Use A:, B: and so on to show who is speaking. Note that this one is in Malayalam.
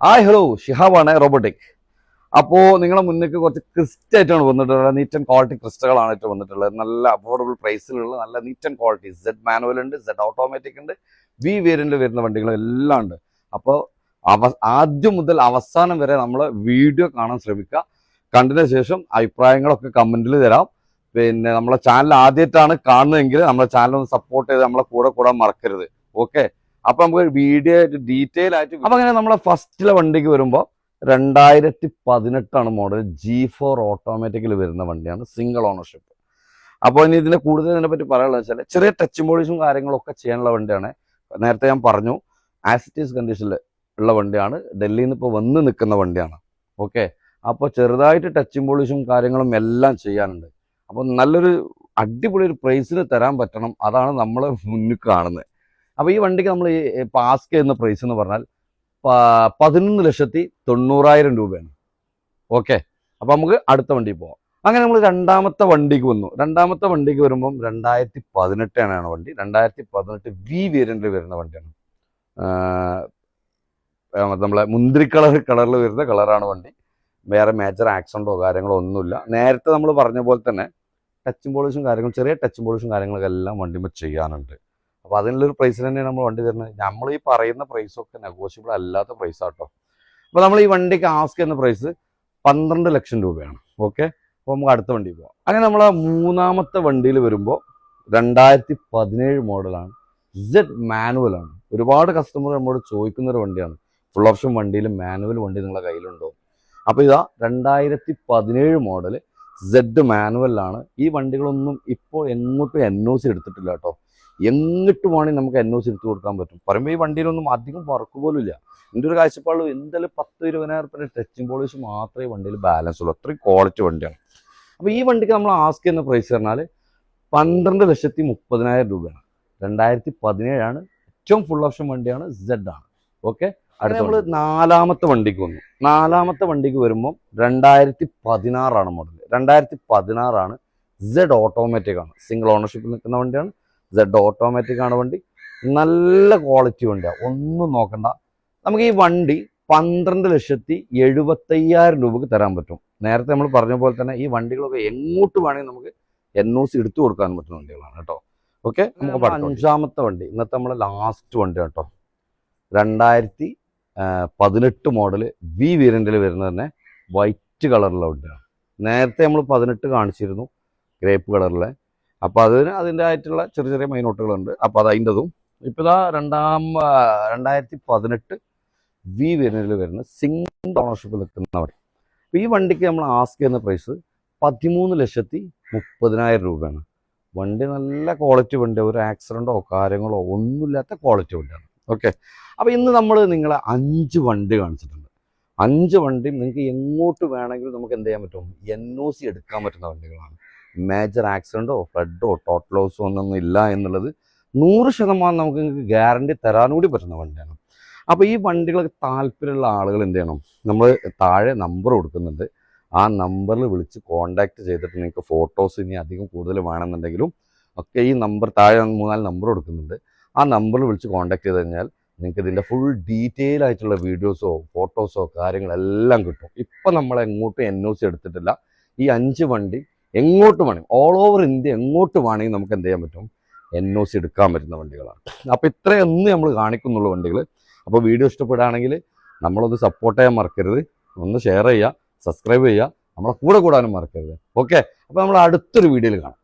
A: Hi hello ഷിഹാബാണ് robotic. അപ്പോൾ നിങ്ങളെ മുന്നിലേക്ക് കുറച്ച് ക്രിസ്റ്റ ആയിട്ടാണ് വന്നിട്ടുള്ളത്. നീറ്റ് ആൻഡ് ക്വാളിറ്റി ക്രിസ്റ്റകളാണ് ഏറ്റവും വന്നിട്ടുള്ളത്. നല്ല അഫോർഡബിൾ പ്രൈസിലുള്ള നല്ല neat and quality Z manual ഉണ്ട്, സെഡ് ഓട്ടോമാറ്റിക് ഉണ്ട്, വി വേരിയന്റിൽ വരുന്ന വണ്ടികളും എല്ലാം ഉണ്ട്. അപ്പോൾ ആദ്യം മുതൽ അവസാനം വരെ നമ്മൾ വീഡിയോ കാണാൻ ശ്രമിക്കുക. കണ്ടതിന് ശേഷം അഭിപ്രായങ്ങളൊക്കെ കമന്റിൽ തരാം. പിന്നെ നമ്മളെ ചാനൽ ആദ്യമായിട്ടാണ് കാണുന്നതെങ്കിൽ നമ്മളെ ചാനൽ ഒന്ന് സപ്പോർട്ട് ചെയ്ത് നമ്മളെ കൂടെ കൂടാൻ മറക്കരുത്. ഓക്കെ, അപ്പൊ നമുക്ക് വീഡിയോ ഡീറ്റെയിൽ ആയിട്ട് അപ്പൊ അങ്ങനെ നമ്മളെ ഫസ്റ്റിലെ വണ്ടിക്ക് വരുമ്പോൾ 2018 മോഡൽ G4 ഓട്ടോമാറ്റിക്കിൽ വരുന്ന വണ്ടിയാണ്, സിംഗിൾ ഓണർഷിപ്പ്. അപ്പോൾ ഇനി ഇതിനെ കൂടുതൽ ഇതിനെപ്പറ്റി പറയാനുള്ളത് വെച്ചാൽ ചെറിയ ടച്ച് പോളിഷും കാര്യങ്ങളൊക്കെ ചെയ്യാനുള്ള വണ്ടിയാണ്. നേരത്തെ ഞാൻ പറഞ്ഞു ആസിറ്റീസ് കണ്ടീഷനിൽ ഉള്ള വണ്ടിയാണ്, ഡൽഹിയിൽ നിന്ന് ഇപ്പോൾ വന്ന് നിൽക്കുന്ന വണ്ടിയാണ്. ഓക്കെ, അപ്പോൾ ചെറുതായിട്ട് ടച്ചും പോളിഷും കാര്യങ്ങളും എല്ലാം ചെയ്യാനുണ്ട്. അപ്പോൾ നല്ലൊരു അടിപൊളി ഒരു പ്രൈസിൽ തരാൻ പറ്റണം, അതാണ് നമ്മൾ മുന്നിൽ കാണുന്നത്. അപ്പോൾ ഈ വണ്ടിക്ക് നമ്മൾ പാസ് ചെയ്യുന്ന പ്രൈസ് എന്ന് പറഞ്ഞാൽ 11,90,000 രൂപയാണ്. ഓക്കെ, അപ്പോൾ നമുക്ക് അടുത്ത വണ്ടിയിൽ പോവാം. അങ്ങനെ നമ്മൾ രണ്ടാമത്തെ വണ്ടിക്ക് വന്നു. രണ്ടാമത്തെ വണ്ടിക്ക് വരുമ്പം 2018 വണ്ടി. 2018 വി വേരിയന്റിൽ വരുന്ന വണ്ടിയാണ്. നമ്മളെ മുന്തിരി കളറിൽ വരുന്ന കളറാണ് വണ്ടി. വേറെ മേജർ ആക്സിഡന്റോ കാര്യങ്ങളോ ഒന്നുമില്ല. നേരത്തെ നമ്മൾ പറഞ്ഞ പോലെ തന്നെ ടച്ചും പോളിഷും കാര്യങ്ങളും ചെറിയ ടച്ചും പോളിഷും കാര്യങ്ങളൊക്കെ എല്ലാം വണ്ടിയിൽ ചെയ്യാനുണ്ട്. അപ്പോൾ അതിനുള്ളൊരു പ്രൈസിൽ തന്നെയാണ് നമ്മൾ വണ്ടി തരുന്നത്. നമ്മൾ ഈ പറയുന്ന പ്രൈസൊക്കെ നെഗോഷ്യബിൾ അല്ലാത്ത പ്രൈസാട്ടോ. അപ്പോൾ നമ്മൾ ഈ വണ്ടിക്ക് ആസ്ക് ചെയ്യുന്ന പ്രൈസ് 12 ലക്ഷം രൂപയാണ്. ഓക്കെ, അപ്പോൾ നമുക്ക് അടുത്ത വണ്ടി പോകാം. അങ്ങനെ നമ്മൾ മൂന്നാമത്തെ വണ്ടിയിൽ വരുമ്പോൾ 2017 മോഡലാണ്, സെഡ് മാനുവലാണ്. ഒരുപാട് കസ്റ്റമർ നമ്മളോട് ചോദിക്കുന്ന ഒരു വണ്ടിയാണ്, ഫുൾ ഓപ്ഷൻ വണ്ടിയിൽ മാനുവൽ വണ്ടി നിങ്ങളുടെ കയ്യിലുണ്ടോ? അപ്പോൾ ഇതാ 2017 മോഡൽ സെഡ് മാനുവലാണ്. ഈ വണ്ടികളൊന്നും ഇപ്പോൾ എങ്ങോട്ടും NOC എടുത്തിട്ടില്ല കേട്ടോ. എങ്ങിട്ട് വേണമെങ്കിൽ നമുക്ക് NOC എടുത്ത് കൊടുക്കാൻ പറ്റും. പറയുമ്പോൾ ഈ വണ്ടിയിലൊന്നും അധികം വർക്ക് പോലും ഇല്ല. എൻ്റെ ഒരു കാഴ്ചപ്പാടിൽ എന്തായാലും 10-20,000 ടച്ചിങ് പോളിഷ് മാത്രമേ വണ്ടിയിൽ ബാലൻസ് ഉള്ളൂ. അത്രയും ക്വാളിറ്റി വണ്ടിയാണ്. അപ്പോൾ ഈ വണ്ടിക്ക് നമ്മൾ ആസ്ക് ചെയ്യുന്ന പ്രൈസ് പറഞ്ഞാൽ 12,30,000 രൂപയാണ്. 2017 ഏറ്റവും ഫുൾ ഓപ്ഷൻ വണ്ടിയാണ്, സെഡ് ആണ്. ഓക്കെ, അടുത്ത നമ്മൾ നാലാമത്തെ വണ്ടിക്ക് വന്നു. നാലാമത്തെ വണ്ടിക്ക് വരുമ്പോൾ 2016 മോഡൽ. 2016 സെഡ് ഓട്ടോമാറ്റിക് ആണ്, സിംഗിൾ ഓണർഷിപ്പിൽ നിൽക്കുന്ന വണ്ടിയാണ്. സെഡ് ഓട്ടോമാറ്റിക് ആണ് വണ്ടി, നല്ല ക്വാളിറ്റി വണ്ടിയാണ്, ഒന്നും നോക്കണ്ട. നമുക്ക് ഈ വണ്ടി 12,70,000 രൂപക്ക് തരാൻ പറ്റും. നേരത്തെ നമ്മൾ പറഞ്ഞ പോലെ തന്നെ ഈ വണ്ടികളൊക്കെ എങ്ങോട്ട് വേണമെങ്കിൽ നമുക്ക് NOC എടുത്തു കൊടുക്കാൻ പറ്റുന്ന വണ്ടികളാണ് കേട്ടോ. ഓക്കെ, നമുക്ക് അഞ്ചാമത്തെ വണ്ടി, ഇന്നത്തെ നമ്മളെ ലാസ്റ്റ് വണ്ടി കേട്ടോ. 2018 മോഡൽ വി വേരിയന്റിൽ വരുന്നത് തന്നെ വൈറ്റ് കളറിലുള്ള വണ്ടിയാണ്. നേരത്തെ നമ്മൾ 18 കാണിച്ചിരുന്നു ഗ്രേപ്പ് കളറിലെ. അപ്പോൾ അതിൻ്റെ ആയിട്ടുള്ള ചെറിയ ചെറിയ മൈനോട്ടുകളുണ്ട്. അപ്പോൾ അത് അതിൻ്റെതും ഇപ്പോൾ ഇതാ 2018 വി വേരിയന്റിൽ വരുന്ന സിംഗിൾ ഓണർഷിപ്പ് നിൽക്കുന്ന വണ്ടി. അപ്പോൾ ഈ വണ്ടിക്ക് നമ്മൾ ആസ്ക് ചെയ്യുന്ന പ്രൈസ് 13,30,000 രൂപയാണ്. വണ്ടി നല്ല ക്വാളിറ്റി വണ്ടിയാണ്, ഒരു ആക്സിഡൻറ്റോ കാര്യങ്ങളോ ഒന്നുമില്ലാത്ത ക്വാളിറ്റി വണ്ടിയാണ്. ഓക്കെ, അപ്പോൾ ഇന്ന് നമ്മൾ നിങ്ങളെ 5 വണ്ടി കാണിച്ചിട്ടുണ്ട്. 5 വണ്ടിയും നിങ്ങൾക്ക് എങ്ങോട്ട് വേണമെങ്കിലും നമുക്ക് എന്ത് ചെയ്യാൻ പറ്റും, NOC എടുക്കാൻ പറ്റുന്ന വണ്ടികളാണ്. മേജർ ആക്സിഡൻറ്റോ ഫ്ലഡോ ടോട്ടൽ ലോസോ ഒന്നും ഇല്ല എന്നുള്ളത് 100% നമുക്ക് നിങ്ങൾക്ക് ഗ്യാരണ്ടി തരാനുകൂടി പറ്റുന്ന വണ്ടിയാണ്. അപ്പോൾ ഈ വണ്ടികൾക്ക് താല്പര്യമുള്ള ആളുകൾ എന്ത് ചെയ്യണം, നമ്മൾ താഴെ നമ്പർ കൊടുക്കുന്നുണ്ട്. ആ നമ്പറിൽ വിളിച്ച് കോൺടാക്ട് ചെയ്തിട്ട് നിങ്ങൾക്ക് ഫോട്ടോസ് ഇനി അധികം കൂടുതൽ വേണമെന്നുണ്ടെങ്കിലും ഒക്കെ ഈ നമ്പർ താഴെ 3-4 നമ്പർ കൊടുക്കുന്നുണ്ട്. ആ നമ്പറിൽ വിളിച്ച് കോൺടാക്ട് ചെയ്ത് കഴിഞ്ഞാൽ നിങ്ങൾക്ക് ഇതിൻ്റെ ഫുൾ ഡീറ്റെയിൽ ആയിട്ടുള്ള വീഡിയോസോ ഫോട്ടോസോ കാര്യങ്ങളെല്ലാം കിട്ടും. ഇപ്പം നമ്മൾ എങ്ങോട്ടും NOC എടുത്തിട്ടില്ല. ഈ 5 വണ്ടി എങ്ങോട്ട് വേണമെങ്കിൽ ഓൾ ഓവർ ഇന്ത്യ എങ്ങോട്ട് വേണമെങ്കിൽ നമുക്ക് എന്ത് ചെയ്യാൻ പറ്റും, NOC എടുക്കാൻ പറ്റുന്ന വണ്ടികളാണ്. അപ്പോൾ ഇത്രയൊന്നും നമ്മൾ കാണിക്കുന്നുള്ള വണ്ടികൾ. അപ്പോൾ വീഡിയോ ഇഷ്ടപ്പെടുകയാണെങ്കിൽ നമ്മളൊന്ന് സപ്പോർട്ട് ചെയ്യാൻ മറക്കരുത്, ഒന്ന് ഷെയർ ചെയ്യുക, സബ്സ്ക്രൈബ് ചെയ്യുക, നമ്മളെ കൂടെ കൂടാനും മറക്കരുത്. ഓക്കെ, അപ്പോൾ നമ്മൾ അടുത്തൊരു വീഡിയോയിൽ കാണാം.